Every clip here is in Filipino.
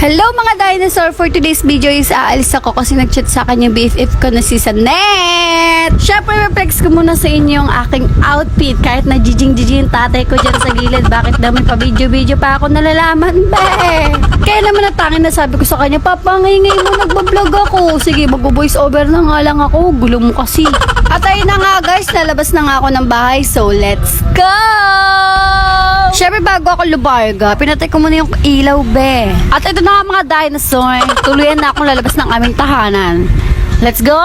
Hello mga dinosaur! For today's video is aalis ako kasi nag-chat sa akin yung BFF ko na si Sanet. Siyempre, reflex ko muna sa inyo yung aking outfit kahit na jijing-jijing yung tatay ko dyan sa gilid. Bakit daw may pa-video-video pa ako nalalaman, be? Kaya naman natangin na sabi ko sa kanya, Papa, ngayon mo nagbablog ako. Sige, mag-voice over na nga lang ako. Gulo mo kasi. At ayun na nga guys, lalabas na nga ako ng bahay. So, let's go! Siyempre, bago ako lubarga, pinatay ko muna yung ilaw, be. At ito na nga mga dinosaur, tuluyan na akong lalabas ng aming tahanan. Let's go!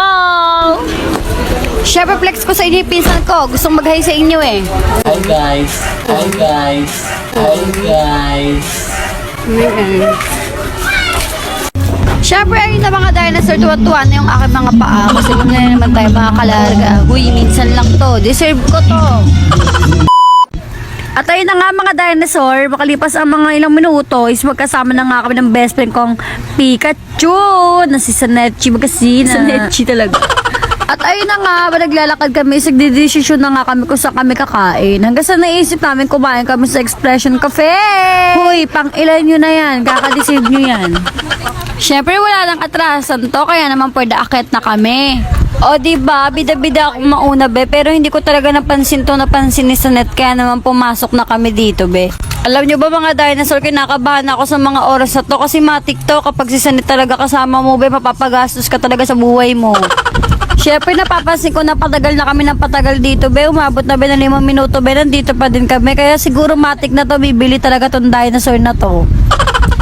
Siyempre, flex ko sa inyo yung pinsan ko. Gustong mag-hi sa inyo eh. Hi guys! Hi guys! Hi guys! Siyempre, ayun na mga dinosaur, tuwa-tuwa na yung aking mga paa. Kasi kung na naman tayo makakarga. Huy, minsan lang to. Deserve ko to. At ayun na nga mga dinosaur, makalipas ang mga ilang minuto is magkasama na nga kami ng best friend kong Pikachu na si Sanechi kasi na. Sanechi talaga. At ayun na nga, naglalakad kami, nagdidesisyon na nga kami kung saan kami kakain. Hanggang sa naisip namin kumain kami sa Expression Cafe. Hoy, pang ilan nyo na yan, kakadeceive nyo yan. Siyempre wala nang atrasan to, kaya naman pwede akit na kami. O diba, bida-bida akong mauna be, pero hindi ko talaga napansin ni Sanet, kaya naman pumasok na kami dito be. Alam nyo ba mga dinosaur, kinakabahan ako sa mga oras na to kasi matik to, kapag si Sanet talaga kasama mo be, mapapagastos ka talaga sa buhay mo. Siyempre napapansin ko na patagal na kami ng patagal dito be, umabot na be ng 5 minuto be, nandito pa din kami, kaya siguro matik na to, bibili talaga tong dinosaur na to.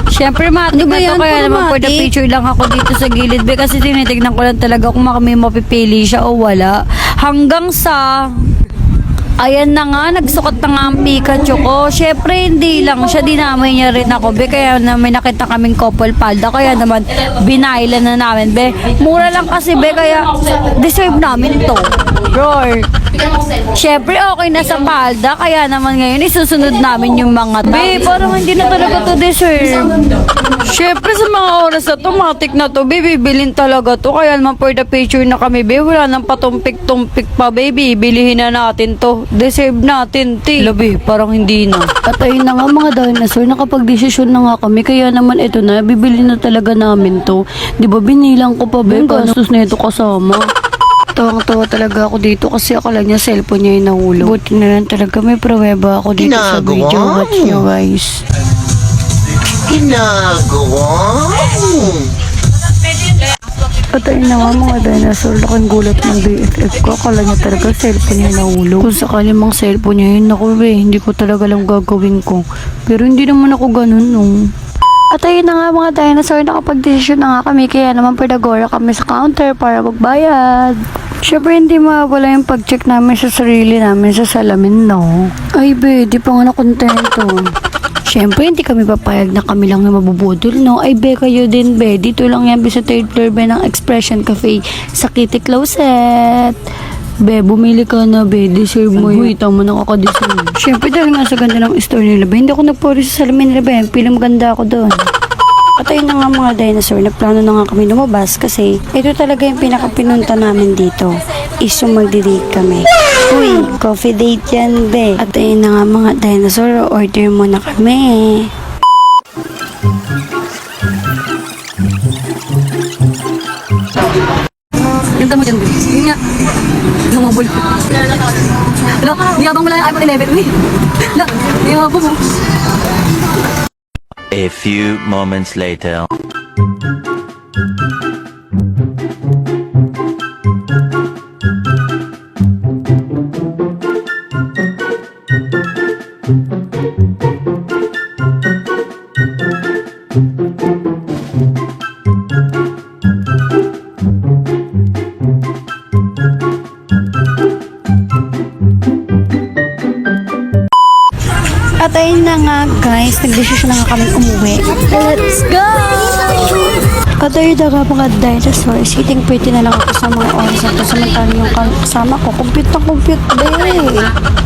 Siyempre, matik na to, kaya naman for the picture lang ako dito sa gilid, be, kasi tinitignan ko lang talaga kung may mapipili siya o wala. Hanggang sa, ayan na nga, nagsukat na nga ang Pikachu ko. Siyempre, hindi lang siya, dinamay niya rin ako, be, kaya naman nakita kaming couple palda, kaya naman, binailan na namin, be. Mura lang kasi, be, kaya deserve namin to. Roar. Siyempre, okay na sa palda, kaya naman ngayon, isusunod namin yung mga tao. Be, parang hindi na talaga to deserve. Siyempre, sa mga oras na to, matik na to, be, bibilin talaga to. Kaya naman for the picture na kami, be, wala nang patumpik-tumpik pa, baby. Bilihin na natin to. Deserve natin, ti. Labi, parang hindi na. At ayun na nga mga dinosaur, nakapag-desisyon na nga kami. Kaya naman ito na, bibili na talaga namin to. Di ba, binilang ko pa, be, gastos na ito kasama. Tawang-tawa talaga ako dito kasi akala niya cellphone niya yung nahulog. Buti na lang talaga may pruweba ako dito sa video. Watch nyo guys. Ginagawa? At ayun na nga mga dinosaur, laking gulat ng BFF ko. Akala niya talaga cellphone niya nahulog. Kung sakali mang cellphone niya yun, naku hindi ko talaga lang gagawin ko. Pero hindi naman ako ganun nung. At ayun na nga mga dinosaur, nakapag-desisyon na nga kami, kaya naman pedagora kami sa counter para magbayad. Siyempre hindi mawala yung pag-check namin sa sarili namin sa salamin, no? Ay be, di pa nga nakontento. Siyempre hindi kami papayag na kami lang yung mabubudol, no? Ay be, kayo din be, dito lang yan be sa 3rd floor be ng Expression Cafe sa Kitty Closet. Be, bumili ka na, be. Deserve mo yun. Uy, tama na kakadeserve. Siyempre, dahil nga sa ganda ng story nila, be, hindi ako nagpuri sa salamin nila, be. Pilang maganda ako doon. At ayun na nga mga dinosaur, nagplano na nga kami lumabas kasi ito talaga yung pinakapinunta namin dito. Is yung magdi-date kami. Uy, coffee date yan, be. At ayun na nga mga dinosaur, order muna kami. Ganda mo dyan, be. Yun nga. Lumabol. Ano? Niyabang mo lang yung iPhone 11, uy. Niyabang mo. A few moments later. At ayun na nga guys, nagdesisyon na nga kami umuwi. Let's go! At ayun na nga mga dinosaur, sitting pretty na lang ako sa mga oras na ito. Samantalang yung kasama ko, compute na compute ba eh.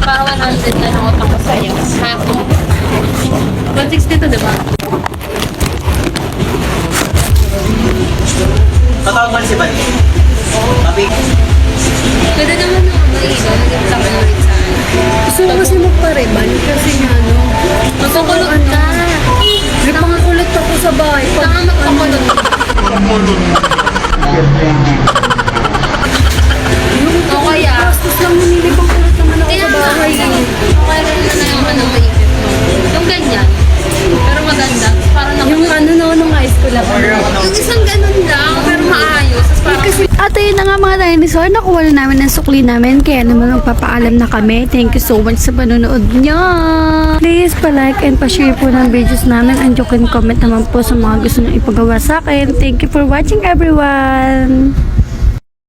Para 100 na lang utang ko sa'yo. 160 to, diba? Tatawag man si Bani. Papi. Pwede naman na maigaw. Nag-exam ulit sa akin. Gusto ko kasi magpareban kasi nga ano, Magkukulot ka. May pangakulot ako sa bahay. Tanga magpakulot. O kaya, Tapos lang humili pang kulot naman ako kaya sa nga, bahay. okay rin na yung ano maisip mo. Yung ganyan. Pero maganda. Parang Yung ano no, nung high school ako. yung isang ganun lang, pero maayos. Tapos parang At ayun na nga mga dinosaur, nakuha na namin ng sukli namin. Kaya naman magpapaalam na kami. Thank you so much sa panonood niyo. Please pa-like and pa-share po ng videos namin. And you can comment naman po sa mga gusto nyo ipagawa sa akin. Thank you for watching everyone.